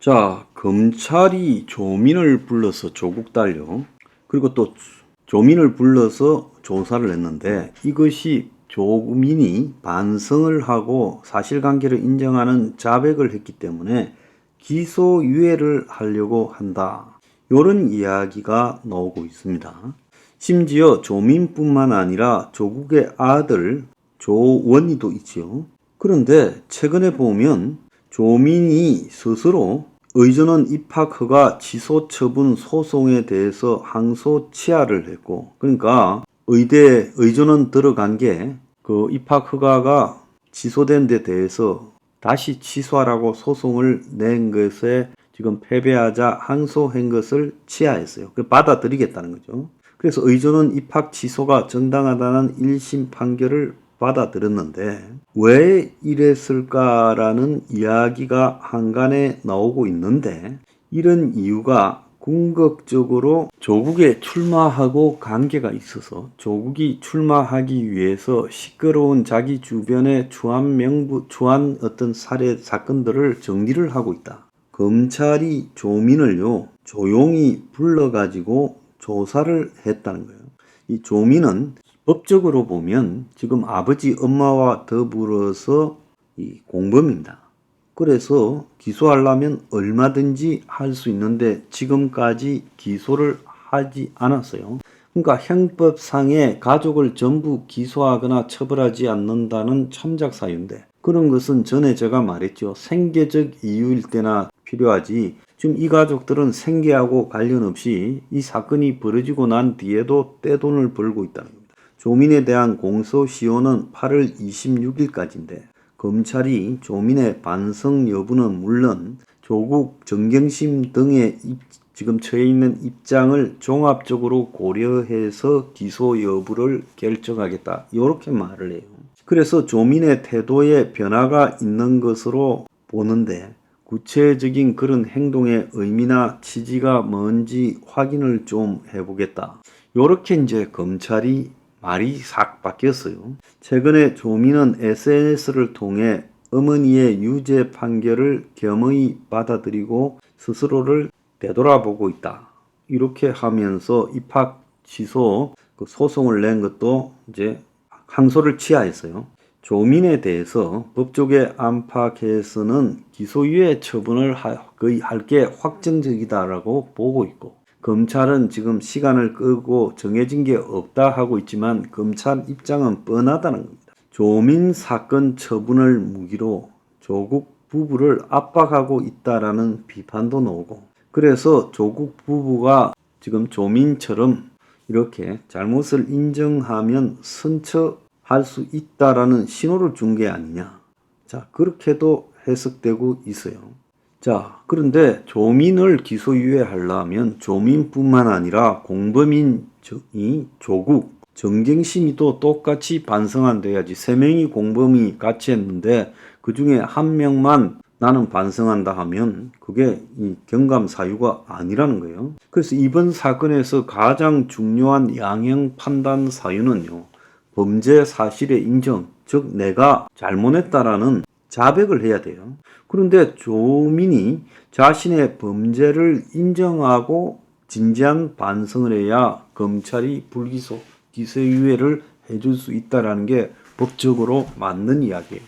자, 검찰이 조민을 불러서 조국 달려, 그리고 또 조민을 불러서 조사를 했는데 이것이 조민이 반성을 하고 사실관계를 인정하는 자백을 했기 때문에 기소유예를 하려고 한다. 이런 이야기가 나오고 있습니다. 심지어 조민뿐만 아니라 조국의 아들 조원희도 있지요. 그런데 최근에 보면 조민이 스스로 의전원 입학허가 취소 처분 소송에 대해서 항소 취하를 했고, 그러니까 의대 의전원 들어간 게 그 입학허가가 취소된 데 대해서 다시 취소하라고 소송을 낸 것에 지금 패배하자 항소한 것을 취하했어요. 받아들이겠다는 거죠. 그래서 의전원 입학 취소가 정당하다는 1심 판결을 받아들였는데 왜 이랬을까라는 이야기가 한간에 나오고 있는데, 이런 이유가 궁극적으로 조국에 출마하고 관계가 있어서 조국이 출마하기 위해서 시끄러운 자기 주변의 추한 어떤 사건들을 정리를 하고 있다. 검찰이 조민을요 조용히 불러가지고 조사를 했다는 거예요. 이 조민은 법적으로 보면 지금 아버지 엄마와 더불어서 이 공범입니다. 그래서 기소하려면 얼마든지 할 수 있는데 지금까지 기소를 하지 않았어요. 그러니까 형법상의 가족을 전부 기소하거나 처벌하지 않는다는 참작 사유인데, 그런 것은 전에 제가 말했죠. 생계적 이유일 때나 필요하지, 지금 이 가족들은 생계하고 관련 없이 이 사건이 벌어지고 난 뒤에도 떼돈을 벌고 있다는 겁니다. 조민에 대한 공소시효는 8월 26일까지인데 검찰이 조민의 반성 여부는 물론 조국, 정경심 등의 지금 처해 있는 입장을 종합적으로 고려해서 기소 여부를 결정하겠다, 이렇게 말을 해요. 그래서 조민의 태도에 변화가 있는 것으로 보는데 구체적인 그런 행동의 의미나 취지가 뭔지 확인을 좀 해보겠다, 이렇게 이제 검찰이 말이 싹 바뀌었어요. 최근에 조민은 SNS를 통해 어머니의 유죄 판결을 겸허히 받아들이고 스스로를 되돌아보고 있다, 이렇게 하면서 입학 취소 소송을 낸 것도 이제 항소를 취하했어요. 조민에 대해서 법조계 안팎에서는 기소유예 처분을 거의 할 게 확정적이다라고 보고 있고, 검찰은 지금 시간을 끄고 정해진 게 없다 하고 있지만 검찰 입장은 뻔하다는 겁니다. 조민 사건 처분을 무기로 조국 부부를 압박하고 있다라는 비판도 나오고, 그래서 조국 부부가 지금 조민처럼 이렇게 잘못을 인정하면 선처할 수 있다라는 신호를 준 게 아니냐, 자, 그렇게도 해석되고 있어요. 자, 그런데 조민을 기소유예하려면 조민뿐만 아니라 공범인 조국, 정경심이도 똑같이 반성한대야지. 3명이 공범이 같이 했는데 그 중에 1명만 나는 반성한다 하면 그게 이 경감 사유가 아니라는 거예요. 그래서 이번 사건에서 가장 중요한 양형 판단 사유는요, 범죄 사실의 인정, 즉 내가 잘못했다라는 자백을 해야 돼요. 그런데 조민이 자신의 범죄를 인정하고 진지한 반성을 해야 검찰이 불기소, 기소유예를 해줄 수 있다는 게 법적으로 맞는 이야기예요.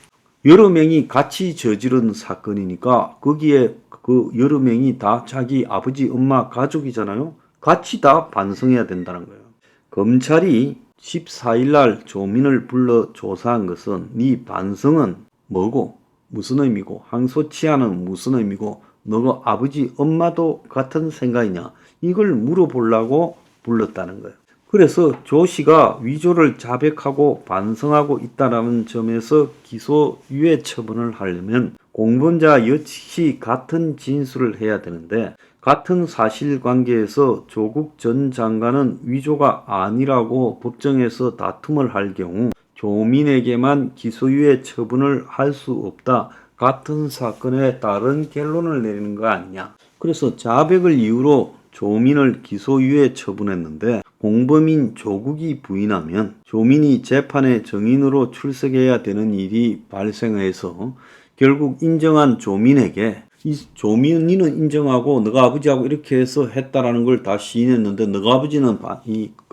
여러 명이 같이 저지른 사건이니까 거기에 그 여러 명이 다 자기 아버지, 엄마, 가족이잖아요. 같이 다 반성해야 된다는 거예요. 검찰이 14일 날 조민을 불러 조사한 것은 네 반성은 뭐고 무슨 의미고 항소 취하는 무슨 의미고 너가 아버지 엄마도 같은 생각이냐, 이걸 물어보려고 불렀다는 거예요. 그래서 조 씨가 위조를 자백하고 반성하고 있다는 점에서 기소유예 처분을 하려면 공범자 역시 같은 진술을 해야 되는데, 같은 사실관계에서 조국 전 장관은 위조가 아니라고 법정에서 다툼을 할 경우 조민에게만 기소유예 처분을 할 수 없다, 같은 사건에 다른 결론을 내리는 거 아니냐. 그래서 자백을 이유로 조민을 기소유예 처분했는데 공범인 조국이 부인하면 조민이 재판에 증인으로 출석해야 되는 일이 발생해서 결국 인정한 조민에게 이 조민이는 인정하고 너가 아버지하고 이렇게 해서 했다라는 걸 다 시인했는데 너가 아버지는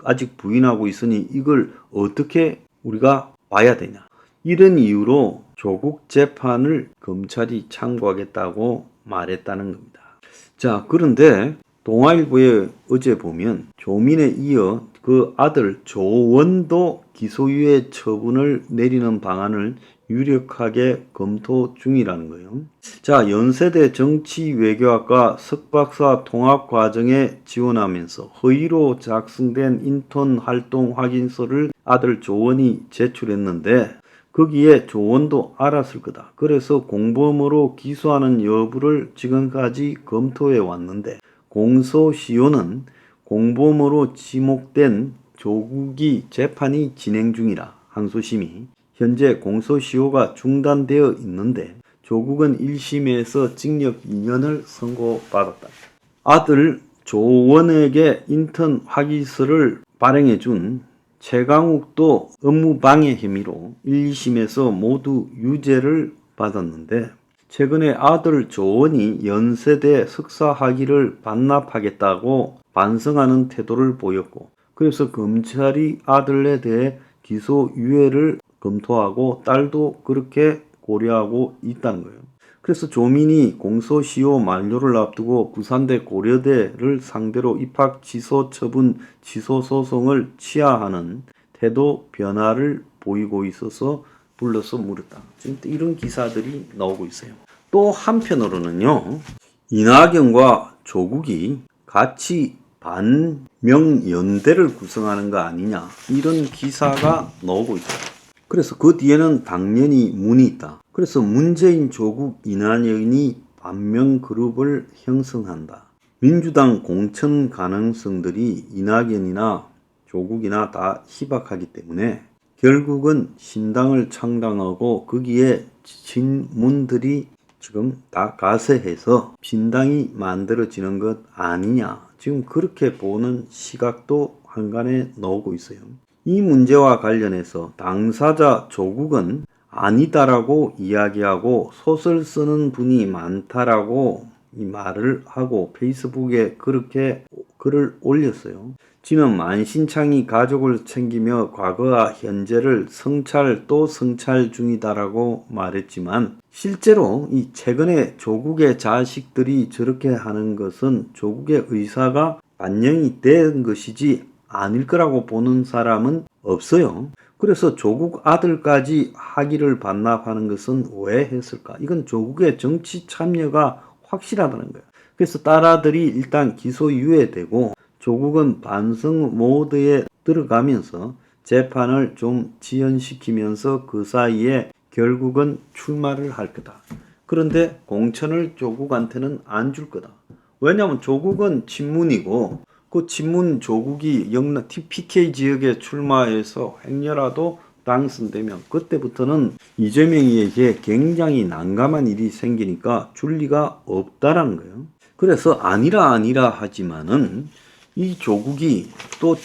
아직 부인하고 있으니 이걸 어떻게 우리가 봐야 되냐. 이런 이유로 조국 재판을 검찰이 참고하겠다고 말했다는 겁니다. 자, 그런데 동아일보에 어제 보면 조민에 이어 그 아들 조원도 기소유예 처분을 내리는 방안을 유력하게 검토 중이라는 거예요. 자, 연세대 정치외교학과 석박사 통합과정에 지원하면서 허위로 작성된 인턴 활동 확인서를 아들 조원이 제출했는데 거기에 조원도 알았을 거다. 그래서 공범으로 기소하는 여부를 지금까지 검토해 왔는데 공소시효는 공범으로 지목된 조국이 재판이 진행 중이라 항소심이 현재 공소시효가 중단되어 있는데 조국은 1심에서 징역 2년을 선고받았다. 아들 조원에게 인턴 확인서를 발행해준 최강욱도 업무방해 혐의로 1심에서 모두 유죄를 받았는데 최근에 아들 조원이 연세대 석사학위를 반납하겠다고 반성하는 태도를 보였고 그래서 검찰이 아들에 대해 기소유예를 검토하고 딸도 그렇게 고려하고 있다는 거예요. 그래서 조민이 공소시효 만료를 앞두고 부산대 고려대를 상대로 입학 취소 처분 취소 소송을 취하하는 태도 변화를 보이고 있어서 불러서 물었다. 지금 이런 기사들이 나오고 있어요. 또 한편으로는요. 이낙연과 조국이 같이 반명연대를 구성하는 거 아니냐 이런 기사가 나오고 있어요. 그래서 그 뒤에는 당연히 문이 있다. 그래서 문재인, 조국, 이낙연이 반명그룹을 형성한다. 민주당 공천 가능성들이 이낙연이나 조국이나 다 희박하기 때문에 결국은 신당을 창당하고 거기에 친문들이 지금 다 가세해서 신당이 만들어지는 것 아니냐. 지금 그렇게 보는 시각도 한간에 나오고 있어요. 이 문제와 관련해서 당사자 조국은 아니다라고 이야기하고 소설 쓰는 분이 많다라고 이 말을 하고 페이스북에 그렇게 글을 올렸어요. 지는 만신창이 가족을 챙기며 과거와 현재를 성찰 또 성찰 중이다라고 말했지만 실제로 이 최근에 조국의 자식들이 저렇게 하는 것은 조국의 의사가 반영이 된 것이지 아닐 거라고 보는 사람은 없어요. 그래서 조국 아들까지 학위를 반납하는 것은 왜 했을까? 이건 조국의 정치 참여가 확실하다는 거예요. 그래서 딸아들이 일단 기소유예되고 조국은 반성 모드에 들어가면서 재판을 좀 지연시키면서 그 사이에 결국은 출마를 할 거다. 그런데 공천을 조국한테는 안 줄 거다. 왜냐하면 조국은 친문이고 그 친문 조국이 영남 PK 지역에 출마해서 행여라도 당선되면 그때부터는 이재명에게 굉장히 난감한 일이 생기니까 줄 리가 없다라는 거예요. 그래서 아니라 하지만은 이 조국이 또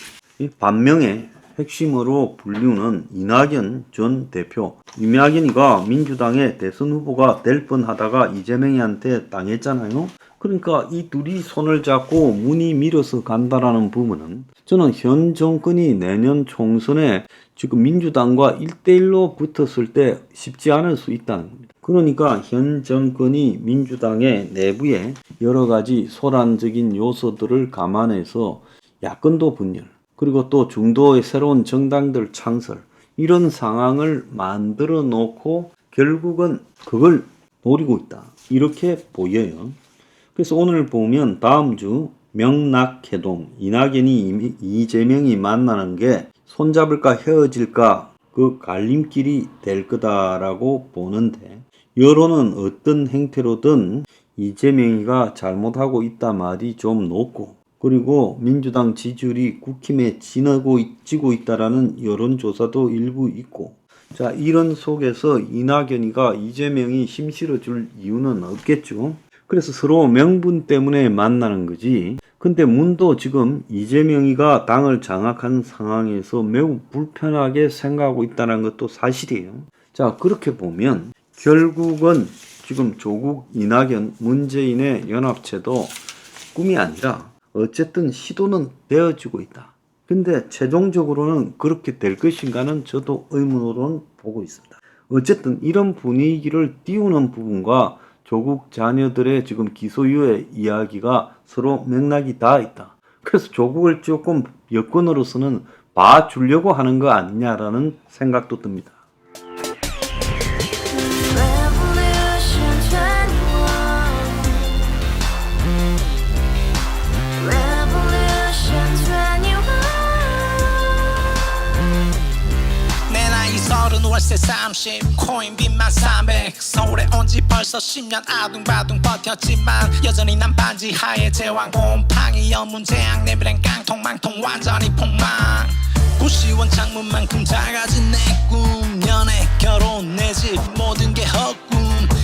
반명의 핵심으로 불리우는 이낙연 전 대표. 이낙연이가 민주당의 대선 후보가 될 뻔하다가 이재명한테 당했잖아요. 그러니까 이 둘이 손을 잡고 문이 밀어서 간다라는 부분은 저는 현 정권이 내년 총선에 지금 민주당과 1대1로 붙었을 때 쉽지 않을 수 있다는 겁니다. 그러니까 현 정권이 민주당의 내부에 여러 가지 소란적인 요소들을 감안해서 야권도 분열 그리고 또 중도의 새로운 정당들 창설 이런 상황을 만들어 놓고 결국은 그걸 노리고 있다. 이렇게 보여요. 그래서 오늘 보면 다음 주 명락회동 이낙연이 이재명이 만나는 게 손잡을까 헤어질까 그 갈림길이 될 거다라고 보는데 여론은 어떤 행태로든 이재명이가 잘못하고 있다 말이 좀 높고 그리고 민주당 지지율이 국힘에 지고 있다라는 여론조사도 일부 있고 자 이런 속에서 이낙연이가 이재명이 힘 실어줄 이유는 없겠죠. 그래서 서로 명분 때문에 만나는 거지. 근데 문도 지금 이재명이가 당을 장악한 상황에서 매우 불편하게 생각하고 있다는 것도 사실이에요. 자 그렇게 보면 결국은 지금 조국, 이낙연, 문재인의 연합체도 꿈이 아니라 어쨌든 시도는 되어지고 있다. 근데 최종적으로는 그렇게 될 것인가는 저도 의문으로는 보고 있습니다. 어쨌든 이런 분위기를 띄우는 부분과 조국 자녀들의 지금 기소유예 이야기가 서로 맥락이 닿아 있다. 그래서 조국을 조금 여권으로서는 봐주려고 하는 거 아니냐라는 생각도 듭니다. 월세 30 코인빚만 300 서울에 온 지 벌써 10년 아둥바둥 버텼지만 여전히 난 반지 하에 제왕 곰팡이 연문제약 내비랑 깡통망통 완전히 폭망 고시원 창문만큼 작아진 내 꿈 연애 결혼 내 집 모든 게 헛꿈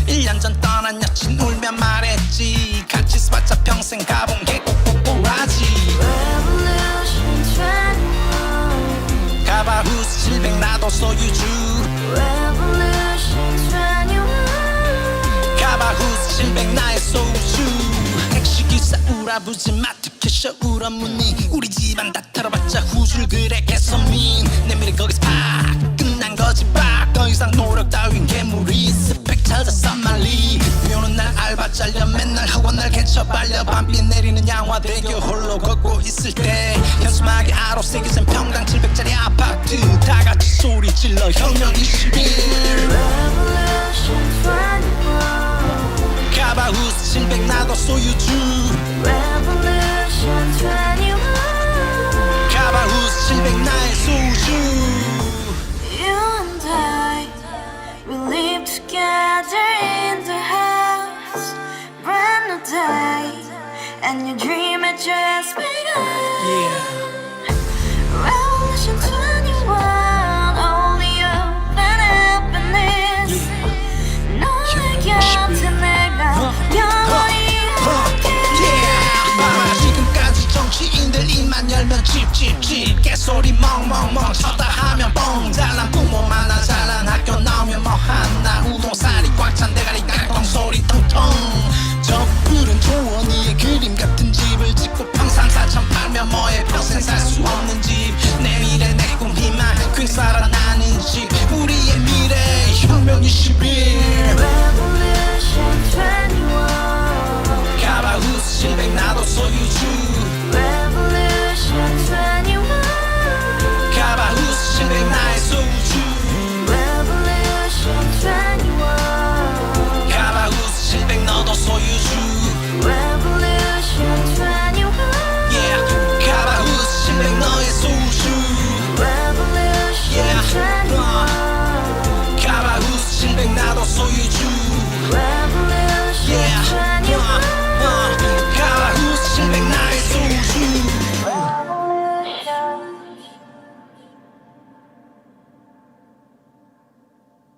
1년 전 떠난 여친 울며 말했지 같이 살자 평생 가본 게 꼭꼭꼭하지 가바후스 700 나도 소유주 가바후스 700 나의 소유주 택시기사 우라부지 마트 캐셔 울어무니 우리 집안 다 털어봤자 후줄 그래 개선민 내 미래 거기서 팍 끝난 거지 팍더 이상 노력 따윈 괴물이 스펙 찾아서 말리 비오는 날 알바 잘려 맨날 학원 날 개쳐 발려 밤비 내리는 양화대교 홀로 걷고 있을 때 현수막에 아로 새겨진 평당 700짜리 아파트 다같이 소리 질러 혁명 21 가바후스 700 나도 소유주 가바후스 700 나의 소유주 You and I, we live together in the house, brand new day, and your dream had just begun. Revolution 21, only open happiness. 너의 곁에 내가 영원히 지금까지 정치인들 입만 열면 찝찝찝 개소리 멍멍멍 쳐다 하면 뻥 잘난 부모만